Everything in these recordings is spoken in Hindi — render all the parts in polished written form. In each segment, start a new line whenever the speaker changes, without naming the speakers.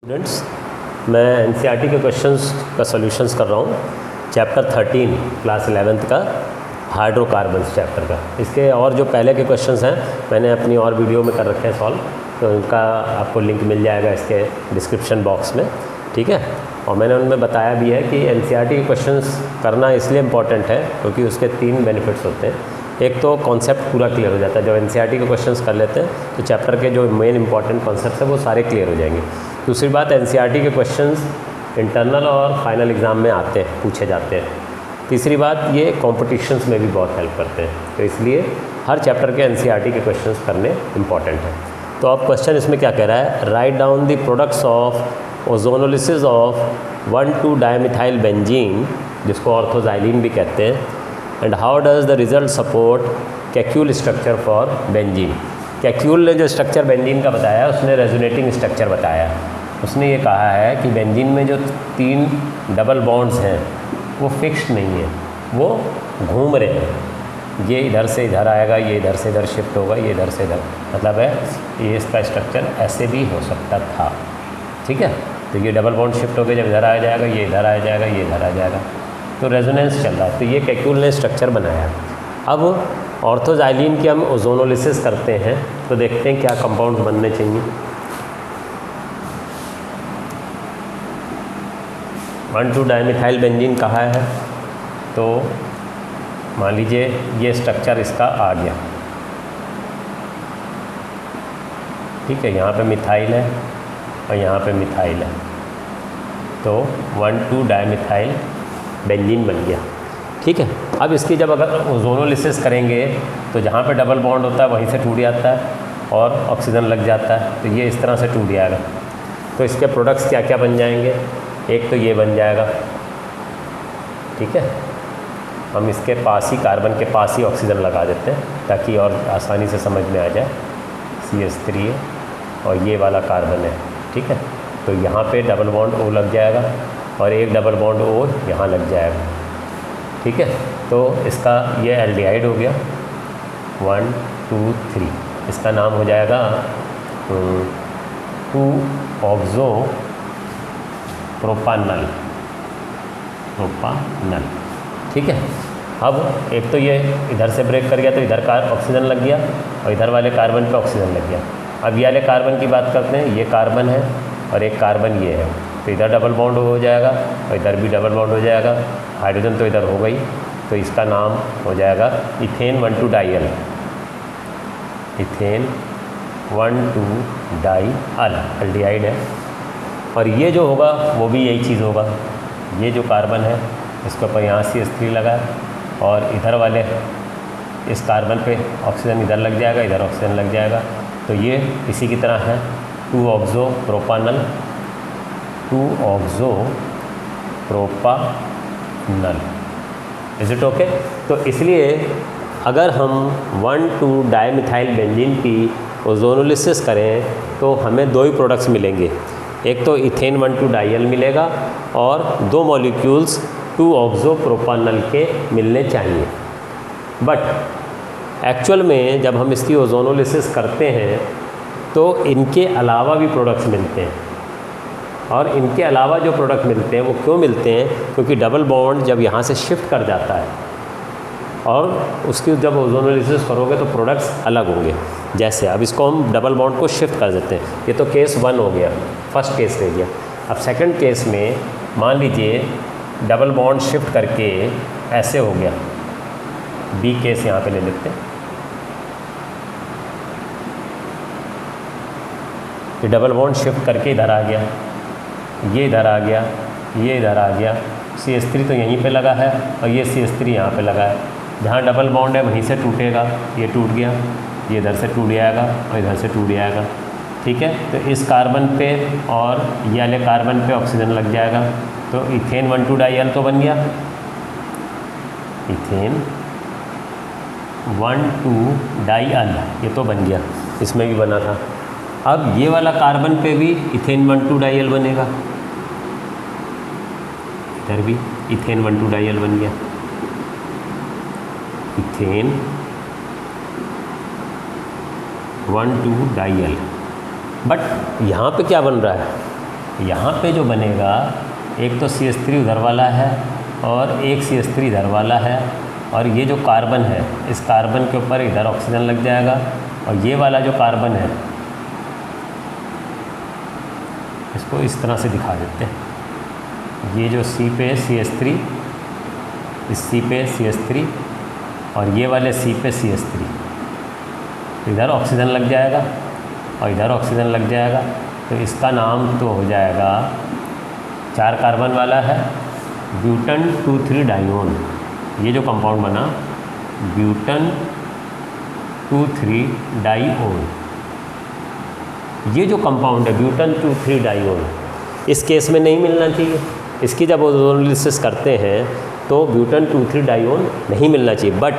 स्टूडेंट्स, मैं एनसीईआरटी के क्वेश्चंस का सॉल्यूशंस कर रहा हूँ। चैप्टर 13 क्लास 11th का हाइड्रोकार्बन्स चैप्टर का। इसके और जो पहले के क्वेश्चंस हैं मैंने अपनी और वीडियो में कर रखे हैं सॉल्व, तो उनका आपको लिंक मिल जाएगा इसके डिस्क्रिप्शन बॉक्स में, ठीक है। और मैंने उनमें बताया भी है कि एनसीईआरटी के क्वेश्चंस करना इसलिए इम्पॉर्टेंट है क्योंकि उसके 3 बेनिफिट्स होते हैं। एक तो कॉन्सेप्ट पूरा क्लियर हो जाता है, जब एनसीईआरटी के क्वेश्चंस कर लेते हैं तो चैप्टर के जो मेन इंपॉर्टेंट कॉन्सेप्ट्स हैं वो सारे क्लियर हो जाएंगे। दूसरी बात, एनसीईआरटी के क्वेश्चंस इंटरनल और फाइनल एग्ज़ाम में आते हैं, पूछे जाते हैं। तीसरी बात, ये कॉम्पिटिशन्स में भी बहुत हेल्प करते हैं, तो इसलिए हर चैप्टर के एनसीईआरटी के क्वेश्चंस करने इंपॉर्टेंट है। तो अब क्वेश्चन इसमें क्या कह रहा है, write down the products of ozonolysis of 1,2-डाइमिथाइल बेंजीन, जिसको ऑर्थोजाइलिन भी कहते हैं, and how does the result support Kekule structure for benzene. Kekule ने जो स्ट्रक्चर बेंजीन का बताया उसने रेजोनेटिंग स्ट्रक्चर बताया। उसने ये कहा है कि बेंजीन में जो 3 डबल बॉन्ड्स हैं वो फिक्स्ड नहीं है, वो घूम रहे हैं। ये इधर से इधर आएगा, ये इधर से इधर शिफ्ट होगा, ये इधर से इधर, मतलब है ये इसका स्ट्रक्चर ऐसे भी हो सकता था, ठीक है। तो ये डबल बॉन्ड शिफ्ट होकर जब इधर आ जाएगा, ये इधर आ जाएगा, ये इधर आ जाएगा, तो रेजोनेंस चल रहा है। तो ये कैक्यूल ने स्ट्रक्चर बनाया। अब ऑर्थोजाइलिन की हम ओजोनोलिसिस करते हैं तो देखते हैं क्या कंपाउंड बनने चाहिए। 1,2-डाइमिथाइल बेंजीन कहा है, तो मान लीजिए ये स्ट्रक्चर इसका आ गया, ठीक है। यहाँ पे मिथाइल है और यहाँ पे मिथाइल है, तो 1,2-डाइमिथाइल बेंजीन बन गया, ठीक है। अब इसकी जब अगर ओजोनोलिसिस करेंगे तो जहाँ पे डबल बॉन्ड होता है वहीं से टूट जाता है और ऑक्सीजन लग जाता है, तो ये इस तरह से टूट जाएगा। तो इसके प्रोडक्ट्स क्या क्या बन जाएंगे, एक तो ये बन जाएगा, ठीक है। हम इसके पास ही, कार्बन के पास ही ऑक्सीजन लगा देते हैं ताकि और आसानी से समझ में आ जाए। CH3 है और ये वाला कार्बन है, ठीक है। तो यहाँ पे डबल बॉन्ड O लग जाएगा और एक डबल बॉन्ड O यहाँ लग जाएगा, ठीक है। तो इसका ये एल्डिहाइड हो गया 1 2 3, इसका नाम हो जाएगा 2-ऑक्सो प्रोपानल, ठीक है। अब एक तो ये इधर से ब्रेक कर गया तो इधर का ऑक्सीजन लग गया और इधर वाले कार्बन पे ऑक्सीजन लग गया। अब ये वाले कार्बन की बात करते हैं, ये कार्बन है और एक कार्बन ये है, तो इधर डबल बॉन्ड हो जाएगा और इधर भी डबल बॉन्ड हो जाएगा। हाइड्रोजन तो इधर हो गई, तो इसका नाम हो जाएगा इथेन 1,2-डाइयल, इथेन 1,2-डाइअल, एल्डिहाइड है। और ये जो होगा वो भी यही चीज़ होगा, ये जो कार्बन है इसके ऊपर यहाँ CH3 लगा और इधर वाले इस कार्बन पे ऑक्सीजन इधर लग जाएगा, इधर ऑक्सीजन लग जाएगा, तो ये इसी की तरह है 2-ऑक्सो प्रोपानल, 2-ऑक्सो प्रोपानल। Is it okay? तो इसलिए अगर हम 1,2-डाइमिथाइल बेंजीन की ओजोनोलिसिस करें तो हमें 2 ही प्रोडक्ट्स मिलेंगे, एक तो इथेन 1,2-डाइयल मिलेगा और 2 मॉलिक्यूल्स 2-ऑक्सो प्रोपानल के मिलने चाहिए। बट एक्चुअल में जब हम इसकी ओजोनोलिसिस करते हैं तो इनके अलावा भी प्रोडक्ट्स मिलते हैं, और इनके अलावा जो प्रोडक्ट मिलते हैं वो क्यों मिलते हैं, क्योंकि डबल बॉन्ड जब यहाँ से शिफ्ट कर जाता है और उसकी जब ओजोनोलिसिस करोगे तो प्रोडक्ट्स अलग होंगे। जैसे अब इसको हम डबल बॉन्ड को शिफ्ट कर देते हैं, ये तो केस 1 हो गया, फर्स्ट केस ले गया। अब सेकंड केस में मान लीजिए डबल बॉन्ड शिफ्ट करके ऐसे हो गया, B केस यहाँ पे ले लेते हैं। ये डबल बॉन्ड शिफ्ट करके इधर आ गया, ये इधर आ गया, ये इधर आ गया, CH3 तो यहीं पे लगा है और ये CH3 यहाँ पे लगा है। जहाँ डबल बॉन्ड है वहीं से टूटेगा, ये टूट गया, ये इधर से टूट जाएगा और इधर से टूट जाएगा, ठीक है। तो इस कार्बन पे और ये वाले कार्बन पे ऑक्सीजन लग जाएगा, तो इथेन 1,2-डाइयल तो बन गया, इथेन 1,2-डाइअल ये तो बन गया, इसमें भी बना था। अब ये वाला कार्बन पे भी इथेन 1,2-डाइयल बनेगा, इधर भी इथेन 1,2-डाइयल बन गया, इथेन 1,2-डाइयल। बट यहाँ पे क्या बन रहा है, यहाँ पे जो बनेगा, एक तो CH3 उधर वाला है और एक CH3 इधर वाला है, और ये जो कार्बन है इस कार्बन के ऊपर इधर ऑक्सीजन लग जाएगा, और ये वाला जो कार्बन है इसको इस तरह से दिखा देते हैं। ये जो C पे CH3, इस C पे CH3 और ये वाले C पे CH3, इधर ऑक्सीजन लग जाएगा और इधर ऑक्सीजन लग जाएगा, तो इसका नाम तो हो जाएगा, 4 कार्बन वाला है, ब्यूटन 2,3 डाइओन। ये जो कंपाउंड बना ब्यूटन 2,3 डाइओन, ये जो कंपाउंड है ब्यूटन 2,3 डाइओन, इस केस में नहीं मिलना चाहिए। इसकी जब ओजोनोलिसिस करते हैं तो ब्यूटन 2,3 डाइओन नहीं मिलना चाहिए, बट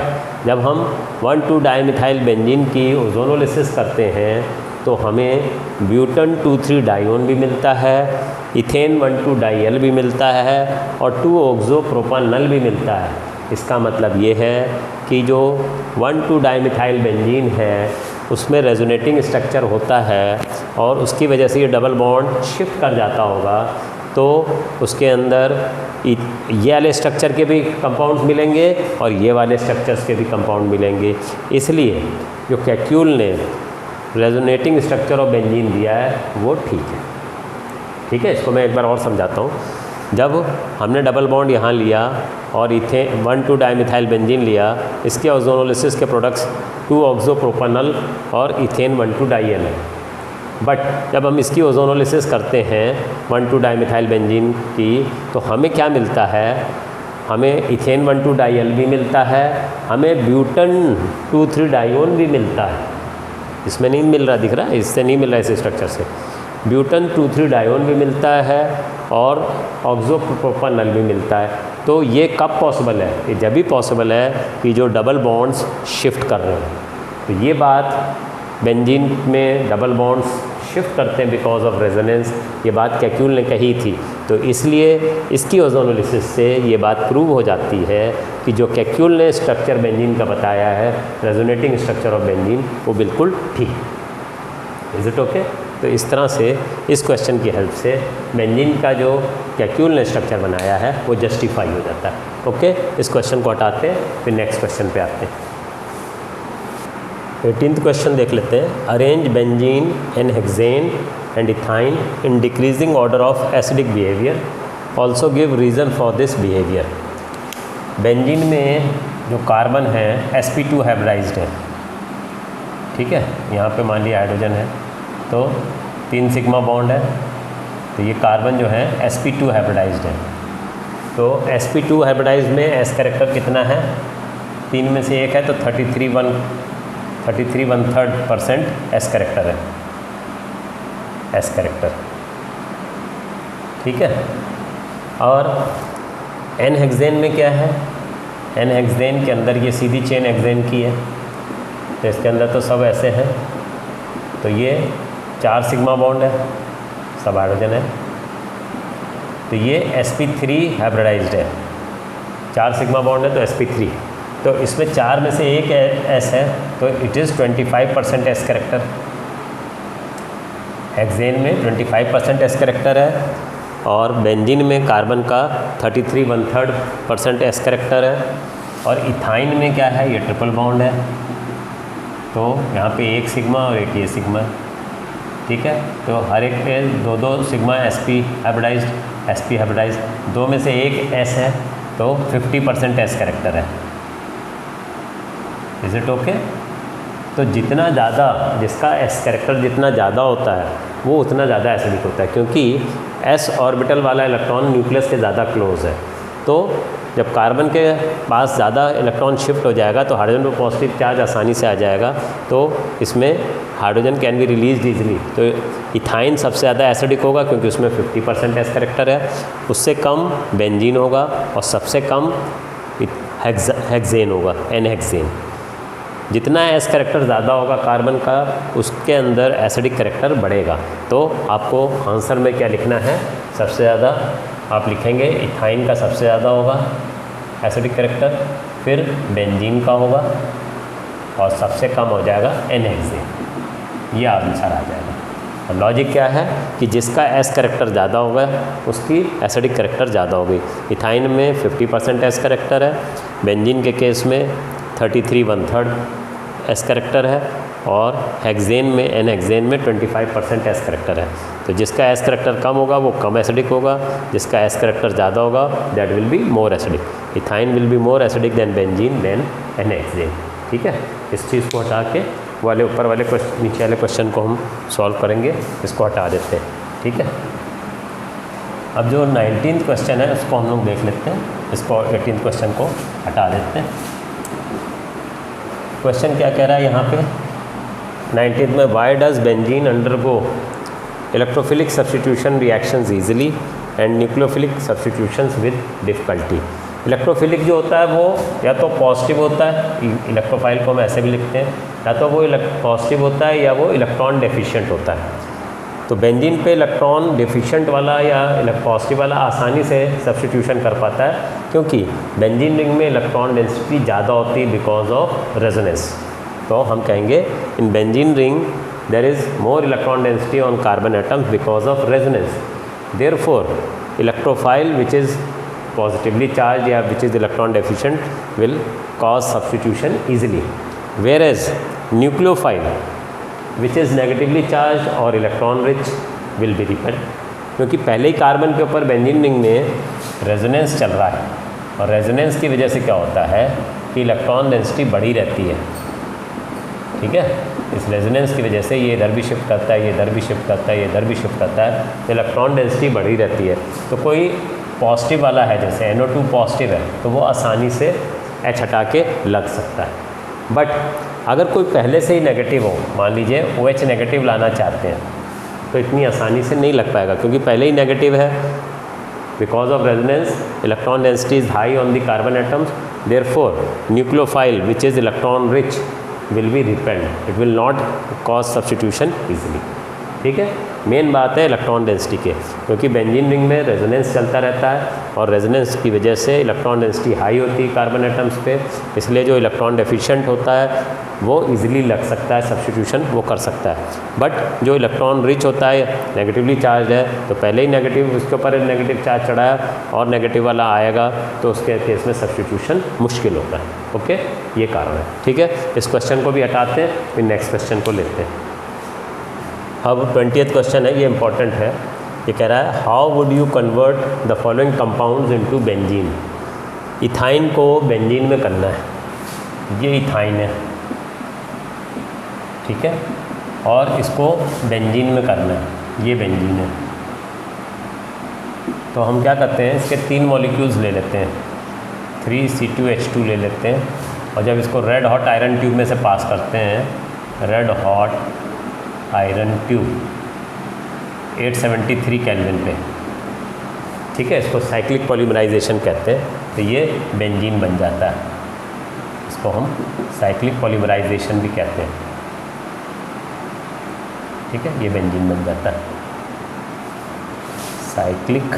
जब हम 1,2 डाइमिथाइल बेंजीन की ओजोनोलिसिस करते हैं तो हमें ब्यूटन 2,3 डाइओन भी मिलता है, इथेन 1,2 डाइयल भी मिलता है और 2 ऑक्सो प्रोपानल भी मिलता है। इसका मतलब ये है कि जो 1,2 डाइमिथाइल बेंजीन है उसमें रेजोनेटिंग स्ट्रक्चर होता है और उसकी वजह से ये डबल बॉन्ड शिफ्ट कर जाता होगा, तो उसके अंदर ये वाले स्ट्रक्चर के भी कंपाउंड्स मिलेंगे और ये वाले स्ट्रक्चर्स के भी कंपाउंड मिलेंगे। इसलिए जो कैक्यूल ने रेजोनेटिंग स्ट्रक्चर ऑफ बेंजीन दिया है वो ठीक है। ठीक है, इसको मैं एक बार और समझाता हूँ। जब हमने डबल बॉन्ड यहाँ लिया और इथेन 1,2 डाइमिथाइल बेंजीन लिया, इसके ओजोनोलिसिस के प्रोडक्ट्स 2 ऑक्सो प्रोपानल और इथेन 1,2 डाइयल है। बट जब हम इसकी ओजोनोलिसिस करते हैं 1,2 डाइमिथाइल बेंजीन की, तो हमें क्या मिलता है, हमें इथेन 1,2 डाइयल भी मिलता है, हमें ब्यूटन 2,3 डाइओन भी मिलता है। इसमें नहीं मिल रहा, दिख रहा है, इससे नहीं मिल रहा, इस स्ट्रक्चर से ब्यूटन 2,3 डाइओन भी मिलता है और ऑक्सो प्रोपानल भी मिलता है। तो ये कब पॉसिबल है, ये जब भी पॉसिबल है कि जो डबल बॉन्ड्स शिफ्ट कर रहे हैं। तो ये बात बेंजीन में डबल बॉन्ड्स शिफ्ट करते हैं बिकॉज ऑफ रेजोनेंस, ये बात कैक्यूल ने कही थी। तो इसलिए इसकी ओजोनोलिसिस से ये बात प्रूव हो जाती है कि जो कैक्यूल ने स्ट्रक्चर बेंजीन का बताया है, रेजोनेटिंग स्ट्रक्चर ऑफ बेंजीन, वो बिल्कुल ठीक। Is it okay? तो इस तरह से इस क्वेश्चन की हेल्प से बेंजीन का जो कैक्यूल ने स्ट्रक्चर बनाया है वो जस्टिफाई हो जाता है। ओके, इस क्वेश्चन को हटाते हैं, फिर नेक्स्ट क्वेश्चन पे आते हैं। 18th क्वेश्चन देख लेते हैं। Arrange benzene and hexane and ethyne in decreasing order of acidic behaviour, also give reason for this behaviour. Benzene में जो कार्बन है sp2 हाइब्रिडाइज्ड है, ठीक है, यहाँ पे मान लिया हाइड्रोजन है तो 3 सिग्मा बॉन्ड है, तो ये कार्बन जो है sp2 हाइब्रिडाइज्ड है। तो sp2 हाइब्रिडाइज्ड में s कैरेक्टर कितना है, 3 में से 1 है, तो 33 1/3% s कैरेक्टर है, s कैरेक्टर, ठीक है। और n हेक्सेन में क्या है, n हेक्सेन के अंदर ये सीधी चेन हेक्सेन की है, तो इसके अंदर तो सब ऐसे हैं, तो ये 4 सिग्मा बॉन्ड है, सब हाइड्रोजन है, तो ये sp3 हाइब्रिडाइज्ड है, 4 सिग्मा बॉन्ड है तो sp3, तो इसमें 4 में से 1 s है, तो it is 25% s character. Hexane में 25% s कैरेक्टर है और बेंजीन में कार्बन का 33 1/3% s कैरेक्टर है। और इथाइन में क्या है, ये ट्रिपल बॉन्ड है, तो यहाँ पे 1 सिग्मा और 1 ये सिग्मा, ठीक है, तो हर एक पे 2 सिग्मा sp हाइब्रिडाइज्ड, 2 में से 1 s है, तो 50% s कैरेक्टर है। Is it okay? तो जितना ज़्यादा, जिसका s कैरेक्टर जितना ज़्यादा होता है वो उतना ज़्यादा एसिडिक होता है, क्योंकि s ऑर्बिटल वाला इलेक्ट्रॉन न्यूक्लियस के ज़्यादा क्लोज है। तो जब कार्बन के पास ज़्यादा इलेक्ट्रॉन शिफ्ट हो जाएगा तो हाइड्रोजन पर पॉजिटिव चार्ज आसानी से आ जाएगा, तो इसमें hydrogen can be release easily. तो इथाइन सबसे ज़्यादा एसिडिक होगा क्योंकि उसमें 50% s कैरेक्टर है, उससे कम बेंजीन होगा और सबसे कम हेक्सेन होगा, n हेक्सेन। जितना s कैरेक्टर ज़्यादा होगा कार्बन का, उसके अंदर एसिडिक कैरेक्टर बढ़ेगा। तो आपको आंसर में क्या लिखना है, सबसे ज़्यादा आप लिखेंगे इथाइन का सबसे ज़्यादा होगा एसिडिक कैरेक्टर, फिर बेंजीन का होगा और सबसे कम हो जाएगा n हेक्सेन। ये आंसर आ जाएगा। लॉजिक क्या है कि जिसका एस करेक्टर ज़्यादा होगा उसकी एसिडिक करेक्टर ज़्यादा होगी। इथाइन में 50% एस करेक्टर है, बेंजीन के केस में 33 1/3 एस करेक्टर है, और हेक्सेन में एन हेक्सेन में 25% एस करेक्टर है। तो जिसका एस करेक्टर कम होगा वो कम एसिडिक होगा, जिसका एस करेक्टर ज़्यादा होगा that will be more acidic. Ethyne will be more acidic than benzene than n hexane. ठीक है, इस चीज़ को हटा के वाले ऊपर वाले क्वेश्चन, नीचे वाले क्वेश्चन को हम सॉल्व करेंगे, इसको हटा देते हैं। ठीक है, अब जो 19th क्वेश्चन है उसको हम लोग देख लेते हैं, इसको 18th क्वेश्चन को हटा देते हैं। क्वेश्चन क्या कह रहा है यहाँ पे 19th में, why does benzene undergo electrophilic substitution reactions easily and nucleophilic substitutions with difficulty. Electrophilic जो होता है वो या तो पॉजिटिव होता है, इलेक्ट्रोफाइल को हम ऐसे भी लिखते हैं, या तो वो पॉजिटिव होता है या वो इलेक्ट्रॉन डेफिशिएंट होता है। तो बेंजीन पे इलेक्ट्रॉन डेफिशिएंट वाला या पॉजिटिव वाला आसानी से सब्सटीट्यूशन कर पाता है, क्योंकि बेंजीन रिंग में इलेक्ट्रॉन डेंसिटी ज़्यादा होती है बिकॉज ऑफ रेजोनेंस। तो हम कहेंगे in benzene ring there is more electron density on carbon atoms because of resonance. Therefore electrophile which is positively charged या which is electron deficient will cause substitution easily, whereas nucleophile which is negatively charged or electron rich will be repelled, क्योंकि पहले ही कार्बन के ऊपर बेंजीन रिंग में रेजोनेंस चल रहा है, और रेजोनेंस की वजह से क्या होता है कि इलेक्ट्रॉन डेंसिटी बढ़ी रहती है। ठीक है, इस रेजोनेंस की वजह से ये इधर भी शिफ्ट करता है, ये इधर भी शिफ्ट करता है, ये इधर भी शिफ्ट करता है, तो इलेक्ट्रॉन डेंसिटी बढ़ी रहती है। तो कोई पॉजिटिव वाला है जैसे NO2 पॉजिटिव है तो वो आसानी से H हटा के लग सकता है। बट अगर कोई पहले से ही नेगेटिव हो, मान लीजिए OH नेगेटिव लाना चाहते हैं, तो इतनी आसानी से नहीं लग पाएगा, क्योंकि पहले ही नेगेटिव है। Because of resonance electron density is high on the carbon atoms, therefore nucleophile which is electron rich will be repelled, it will not cause substitution easily. ठीक है, मेन बात है इलेक्ट्रॉन डेंसिटी के, क्योंकि बेंजीन रिंग में रेजोनेंस चलता रहता है और रेजोनेंस की वजह से इलेक्ट्रॉन डेंसिटी हाई होती है कार्बन एटम्स पे, इसलिए जो इलेक्ट्रॉन डेफिशिएंट होता है वो इजीली लग सकता है, सब्सटीट्यूशन वो कर सकता है। बट जो इलेक्ट्रॉन रिच होता है, नेगेटिवली चार्ज है, तो पहले ही नेगेटिव, उसके ऊपर नेगेटिव चार्ज चढ़ाया और नेगेटिव वाला आएगा तो उसके केस में सब्सटीट्यूशन मुश्किल होता है। ओके, ये कारण है। ठीक है, इस क्वेश्चन को भी हटाते हैं, फिर नेक्स्ट क्वेश्चन को लेते हैं। अब 20th क्वेश्चन है, ये इंपॉर्टेंट है। ये कह रहा है how would you convert the following compounds into benzene. Ethyne को बेंजीन में करना है, ये इथाइन है, ठीक है, और इसको बेंजीन में करना है, ये बेंजीन है। तो हम क्या करते हैं, इसके 3 मॉलिक्यूल्स ले लेते हैं, 3C2H2 ले लेते हैं, और जब इसको रेड हॉट आयरन ट्यूब में से पास करते हैं, red hot iron tube 873 kelvin पे, ठीक है, इसको साइक्लिक पॉलीमराइजेशन कहते हैं, तो ये बेंजीन बन जाता है। इसको हम साइक्लिक पॉलीमराइजेशन भी कहते हैं, ठीक है, ये बेंजीन बन जाता है, साइक्लिक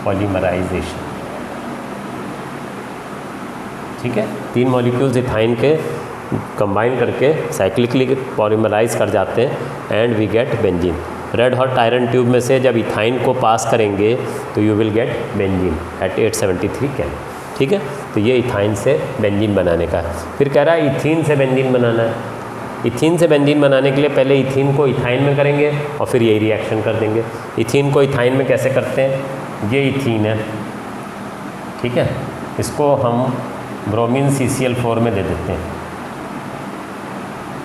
पॉलीमराइजेशन। ठीक है, 3 मॉलिक्यूल्स इथाइन के कंबाइन करके साइक्लिकली पॉलीमराइज कर जाते हैं and we get benzene. Red hot iron tube में से जब इथाइन को पास करेंगे तो you will get benzene at 873 kelvin. ठीक है, तो ये इथाइन से बेंजीन बनाने का है। फिर कह रहा है इथीन से बेंजीन बनाना है। इथीन से बेंजीन बनाने के लिए पहले इथीन को इथाइन में करेंगे और फिर यही रिएक्शन कर देंगे। इथीन को इथाइन में कैसे करते हैं, ये इथीन है, ठीक है, इसको हम ब्रोमीन CCl4 में दे देते हैं।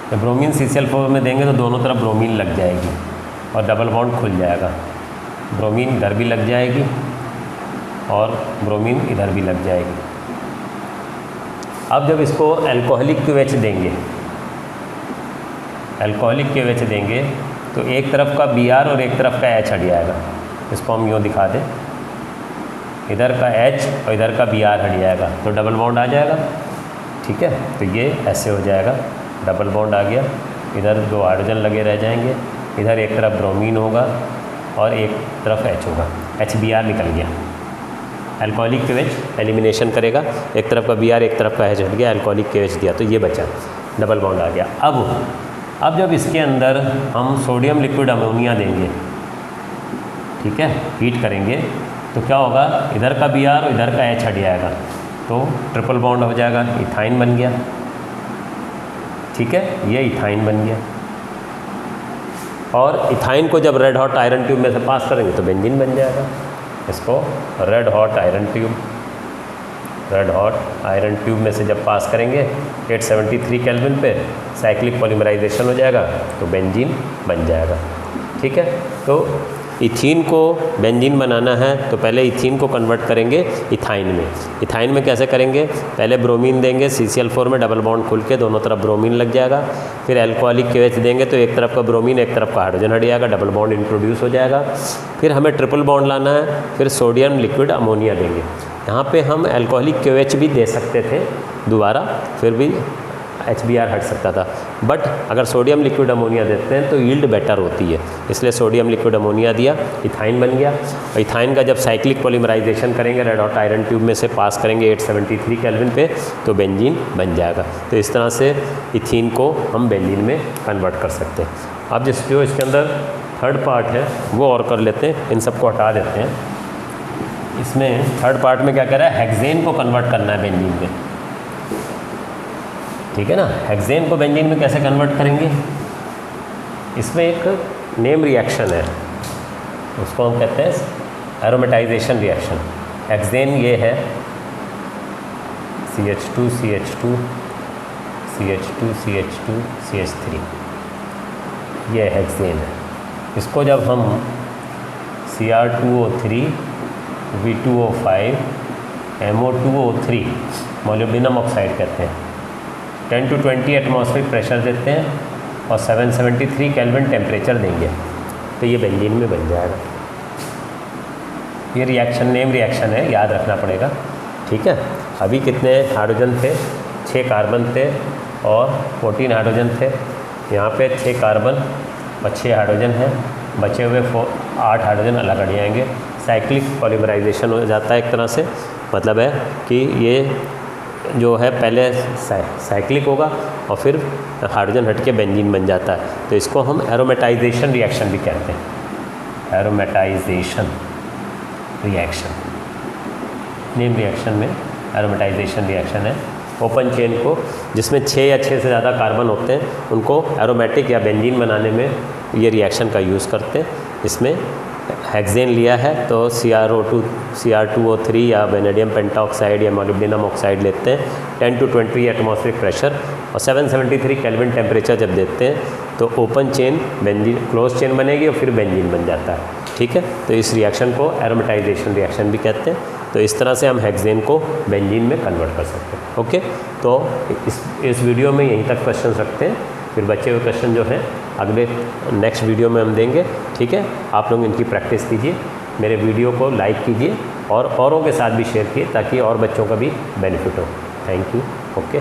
तो ब्रोमीन CCl4 में देंगे तो दोनों तरफ ब्रोमीन लग जाएगी और डबल बॉन्ड खुल जाएगा, ब्रोमीन इधर भी लग जाएगी और ब्रोमीन इधर भी लग जाएगी। अब जब इसको अल्कोहलिक QH देंगे, अल्कोहलिक QH देंगे तो एक तरफ का Br और एक तरफ का H हट जाएगा। इसको हम यूँ दिखा दें, इधर का H और इधर का Br हट जाएगा तो डबल बॉन्ड आ जाएगा। ठीक है, तो ये ऐसे हो जाएगा, डबल बॉन्ड आ गया, इधर 2 हाइड्रोजन लगे रह जाएंगे, इधर एक तरफ ब्रोमीन होगा और एक तरफ H होगा, HBr निकल गया। अल्कोहलिक QH एलिमिनेशन करेगा, एक तरफ का Br एक तरफ का H हट गया, अल्कोहलिक QH दिया तो ये बचा, डबल बॉन्ड आ गया। अब अब जब इसके अंदर हम सोडियम लिक्विड अमोनिया देंगे, ठीक है, हीट करेंगे, तो क्या होगा, इधर का Br और इधर का H हट जाएगा, तो ट्रिपल बॉन्ड हो जाएगा, इथाइन बन गया। ठीक है, ये इथाइन बन गया। और इथाइन को जब रेड हॉट आयरन ट्यूब में से पास करेंगे तो बेंजीन बन जाएगा। इसको रेड हॉट आयरन ट्यूब में से जब पास करेंगे 873 केल्विन पे साइक्लिक पॉलीमराइजेशन हो जाएगा तो बेंजीन बन जाएगा। ठीक है, तो इथीन को बेंजीन बनाना है तो पहले इथीन को कन्वर्ट करेंगे इथाइन में। इथाइन में कैसे करेंगे, पहले ब्रोमीन देंगे, CCl4 में डबल बॉन्ड खुल के दोनों तरफ ब्रोमीन लग जाएगा। फिर अल्कोहलिक KOH देंगे तो एक तरफ का ब्रोमीन एक तरफ का हाइड्रोजन हट जाएगा, डबल बॉन्ड इंट्रोड्यूस हो जाएगा। फिर हमें ट्रिपल बॉन्ड लाना है, फिर सोडियम लिक्विड अमोनिया देंगे। यहाँ पे हम अल्कोहलिक KOH भी दे सकते थे दोबारा, फिर भी HBr हट सकता था, बट अगर सोडियम लिक्विड अमोनिया देते हैं तो यील्ड बेटर होती है, इसलिए सोडियम लिक्विड अमोनिया दिया, इथाइन बन गया। और इथाइन का जब साइक्लिक पॉलीमराइजेशन करेंगे, रेड हॉट आयरन ट्यूब में से पास करेंगे 873 केल्विन पे तो बेंजीन बन जाएगा। तो इस तरह से इथीन को हम बेंजीन में कन्वर्ट कर सकते हैं। अब जो इसके अंदर थर्ड पार्ट है वो और कर लेते हैं, इन सबको हटा देते हैं। इसमें थर्ड पार्ट में क्या कह रहा है, हेक्सेन को कन्वर्ट करना है बेंजीन में। ठीक है ना, हेक्सेन को बेंजीन में कैसे कन्वर्ट करेंगे, इसमें एक नेम रिएक्शन है, उसको हम कहते हैं एरोमेटाइजेशन रिएक्शन। हेक्सेन ये है CH2 CH2 CH2 CH2 CH3, ये हेक्सेन है। इसको जब हम Cr2O3 V2O5 MO2O3 molybdenum oxide कहते हैं, 10 to 20 एटमॉस्फेरिक प्रेशर देते हैं और 773 केल्विन टेम्परेचर देंगे तो ये बेंजीन में बन जाएगा। ये रिएक्शन नेम रिएक्शन है, याद रखना पड़ेगा। ठीक है, अभी कितने हाइड्रोजन थे, 6 कार्बन थे और 14 हाइड्रोजन थे। यहाँ पे 6 कार्बन और 6 हाइड्रोजन है, बचे हुए 8 हाइड्रोजन अलग हट जाएंगे। साइक्लिक पॉलीमराइजेशन हो जाता है एक तरह से, मतलब है कि ये जो है पहले साइक्लिक होगा और फिर हाइड्रोजन हट के बेंजीन बन जाता है। तो इसको हम एरोमेटाइजेशन रिएक्शन भी कहते हैं, एरोमेटाइजेशन रिएक्शन। नेम रिएक्शन में एरोमेटाइजेशन रिएक्शन है। ओपन चेन को जिसमें 6 या 6 से ज़्यादा कार्बन होते हैं उनको एरोमेटिक या बेंजीन बनाने में ये रिएक्शन का यूज़ करते हैं। इसमें हेक्सेन लिया है तो Cr2O3 या वेनेडियम पेंटाऑक्साइड या मोलिब्डेनम ऑक्साइड लेते हैं, 10 to 20 एटमॉस्फेरिक प्रेशर और 773 केल्विन टेम्परेचर जब देते हैं तो open chain benzene close chain बनेगी और फिर बेंजीन बन जाता है। ठीक है, तो इस रिएक्शन को एरोमेटाइजेशन रिएक्शन भी कहते हैं। तो इस तरह से हम हेक्सेन को बेंजीन में कन्वर्ट कर सकते हैं। ओके, तो इस वीडियो में यहीं तक क्वेश्चन रखते हैं, फिर बचे हुए क्वेश्चन जो हैं अगले नेक्स्ट वीडियो में हम देंगे। ठीक है, आप लोग इनकी प्रैक्टिस कीजिए, मेरे वीडियो को लाइक कीजिए और औरों के साथ भी शेयर कीजिए ताकि और बच्चों का भी बेनिफिट हो। Thank you. ओके।